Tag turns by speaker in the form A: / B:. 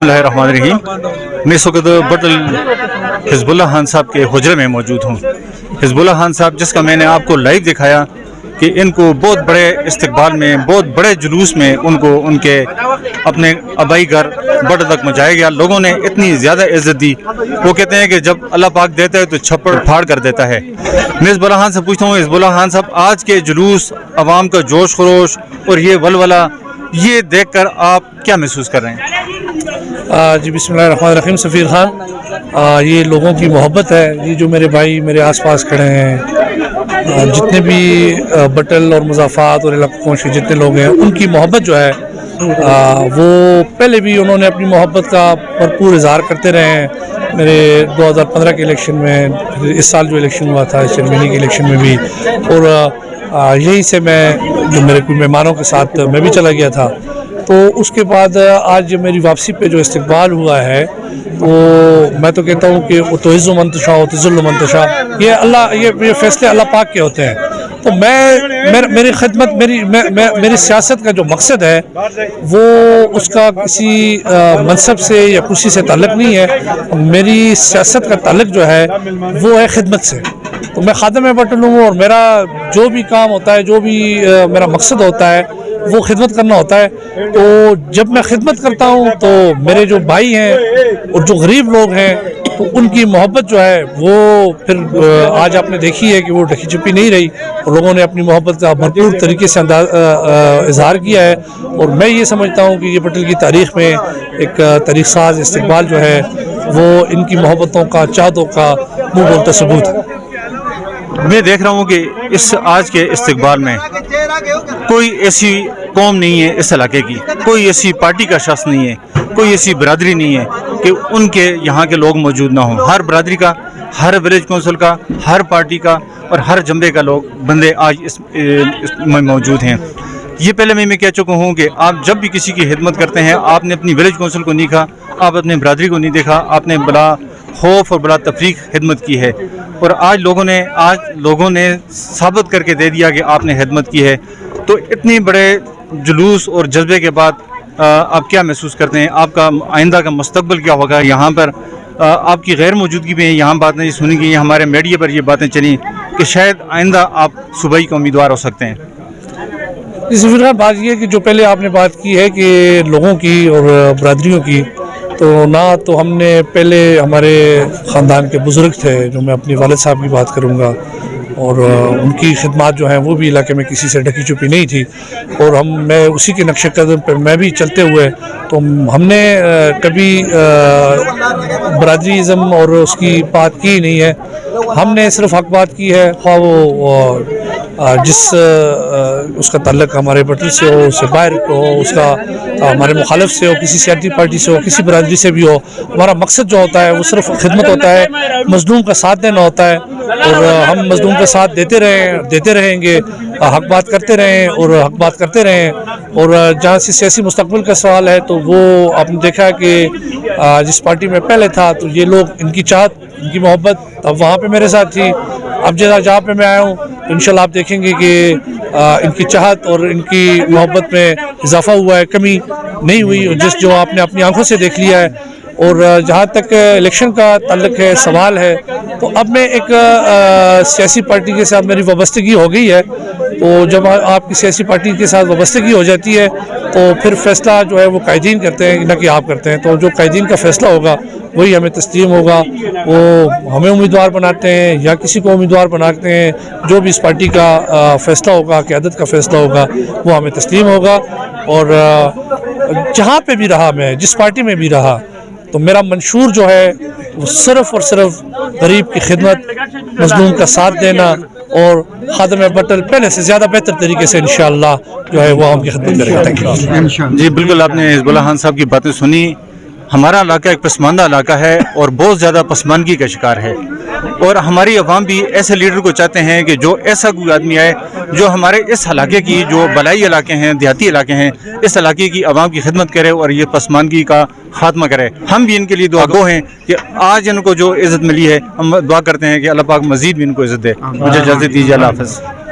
A: बिस्मिल्लाहिर्रहमानिर्रहीम। मैं इस वक्त बटल हिजबुल्लाह खान साहब के हुजरे में मौजूद हूँ। हिजबुल्लाह खान साहब जिसका मैंने आपको लाइव दिखाया कि इनको बहुत बड़े इस्तकबाल में, बहुत बड़े जुलूस में उनको उनके अपने आबाई घर बट तक मचाया गया। लोगों ने इतनी ज़्यादा इज्जत दी। वो कहते हैं कि जब अल्लाह पाक देता है तो छप्पड़ फाड़ कर देता है। मैं हिजबुल्लाह खान से पूछता हूँ, हिजबुल्लाह खान साहब, आज के जुलूस, अवाम का जोश खरोश और ये वलवला, ये देख कर आप क्या महसूस कर रहे हैं?
B: जी बिस्मिल्लाहिर्रहमानिर्रहीम। सफ़ीर खान, ये लोगों की मोहब्बत है। ये जो मेरे भाई मेरे आसपास खड़े हैं, जितने भी बटल और मुज़ाफ़ात और इलाक़ों से जितने लोग हैं, उनकी मोहब्बत जो है वो पहले भी उन्होंने अपनी मोहब्बत का भरपूर इज़हार करते रहे हैं। मेरे 2015 के इलेक्शन में, इस साल जो इलेक्शन हुआ था, शर्मिनी के इलेक्शन में भी, और यहीं से मैं जो मेरे कुछ मेहमानों के साथ मैं भी चला गया था। तो उसके बाद आज मेरी वापसी पे जो इस्तकबाल हुआ है, वो मैं तो कहता हूँ कि वो तोइज़्ज़ु मन तशा व तुज़िल्लु मन तशा, ये अल्लाह, ये फ़ैसले अल्लाह पाक के होते हैं। तो मेरी खिदमत, मेरी सियासत का जो मकसद है वो उसका किसी मनसब से या कुर्सी से ताल्लुक़ नहीं है। मेरी सियासत का ताल्लुक़ जो है वो है खिदमत से। तो मैं खादिम बटल हूँ और मेरा जो भी काम होता है, जो भी मेरा मकसद होता है, वो खिदमत करना होता है। तो जब मैं खिदमत करता हूँ तो मेरे जो भाई हैं और जो गरीब लोग हैं, तो उनकी मोहब्बत जो है वो फिर आज आपने देखी है कि वो ढकी छुपी नहीं रही, और लोगों ने अपनी मोहब्बत का भरपूर तरीके से इजहार किया है। और मैं ये समझता हूँ कि ये बटल की तारीख़ में एक तारीख़ साज इस्तकबाल जो है वो इनकी मोहब्बतों का, चाहतों का मुँह बोलता सबूत है।
A: मैं देख रहा हूँ कि इस आज के इस्तकबाल में कोई ऐसी कौम नहीं है इस इलाके की, कोई ऐसी पार्टी का शख्स नहीं है, कोई ऐसी बरादरी नहीं है कि उनके यहाँ के लोग मौजूद ना हों। हर बरादरी का, हर विलेज कौंसिल का, हर पार्टी का और हर जंबे का लोग बंदे आज इसमें मौजूद हैं। ये पहले मैं कह चुका हूँ कि आप जब भी किसी की खिदमत करते हैं, आपने अपनी विलेज कौंसिल को नहीं देखा, आप अपने बरादरी को नहीं देखा, आपने बड़ा खौफ और बड़ा तफरीक खिदमत की है। और आज लोगों ने साबित करके दे दिया कि आपने खिदमत की है। तो इतने बड़े जुलूस और जज्बे के बाद आप क्या महसूस करते हैं? आपका आइंदा का मुस्तकबिल क्या होगा? यहाँ पर आपकी गैर मौजूदगी में यहाँ बातें सुनी गई, हमारे मीडिया पर ये बातें चली कि शायद आइंदा आप सूबाई के उम्मीदवार हो सकते हैं।
B: इस बात ये है कि जो पहले आपने बात की है कि लोगों की और बरादरियों की, तो ना तो हमने पहले, हमारे ख़ानदान के बुज़ुर्ग थे, जो मैं अपने वालिद साहब की बात करूँगा, और उनकी खिदमत जो है वो भी इलाके में किसी से ढकी छुपी नहीं थी। और मैं उसी के नक्शे कदम पर मैं भी चलते हुए, तो हमने कभी बरादरीज़म और उसकी बात की नहीं है। हमने सिर्फ हक बात की है, ख्वाह वो जिस उसका ताल्लुक़ हमारे बटल से हो, उससे बाहर हो, उसका हमारे मुखालिफ से हो, किसी सियासी पार्टी से हो, किसी बरादरी से भी हो, हमारा मकसद जो होता है वो सिर्फ खिदमत होता है, मज़लूम का साथ देना होता है। और हम मज़लूम का साथ देते रहेंगे, हक बात करते रहें और हक बात करते रहें। और जहाँ से सियासी मुस्तक़बिल का सवाल है, तो वो आपने देखा कि जिस पार्टी में पहले था, तो ये लोग, इनकी चाहत, इनकी मोहब्बत अब वहाँ पे मेरे साथ थी। अब जहाँ पे मैं आया हूँ, तो इंशाल्लाह आप देखेंगे कि इनकी चाहत और इनकी मोहब्बत में इजाफा हुआ है, कमी नहीं हुई, और जो आपने अपनी आंखों से देख लिया है। और जहाँ तक इलेक्शन का ताल्लुक़ है, सवाल है, तो अब मैं एक सियासी पार्टी के साथ मेरी वाबस्तगी हो गई है। तो जब आपकी सियासी पार्टी के साथ वाबस्तगी हो जाती है, तो फिर फ़ैसला जो है वो कायदीन करते हैं, ना कि आप करते हैं। तो जो कायदीन का फ़ैसला होगा वही हमें तस्लीम होगा। वो हमें उम्मीदवार बनाते हैं या किसी को उम्मीदवार बनाते हैं, जो भी इस पार्टी का फ़ैसला होगा, क़यादत का फ़ैसला होगा, वो हमें तस्लीम होगा। और जहाँ पे भी रहा, मैं जिस पार्टी में भी रहा, तो मेरा मंशूर जो है वो सिर्फ़ और सिर्फ गरीब की खिदमत, मज़लूम का साथ देना, और खादिम बटल पहले से ज़्यादा बेहतर तरीके से इंशाअल्लाह जो है वो हमकी खिदमत करेगा। थैंक यू
A: जी, बिल्कुल आपने हिजबुल्लाह खान साहब की बातें सुनी। हमारा इलाका एक पसमानदा इलाका है और बहुत ज़्यादा पसमानगी का शिकार है। और हमारी अवाम भी ऐसे लीडर को चाहते हैं कि जो ऐसा कोई आदमी आए जो हमारे इस इलाके की, जो बलाई इलाके हैं, देहाती इलाके हैं, इस इलाके की आवाम की खिदमत करे और ये पसमानगी का खात्मा करे। हम भी इनके लिए दुआ गो हैं कि आज इनको जो इज़्ज़त मिली है, हम दुआ करते हैं कि अल्लाह पाक मज़ीद भी इनको इज़्ज़त दे। मुझे इजाज़त दीजिए, अल्लाह हाफ़िज़।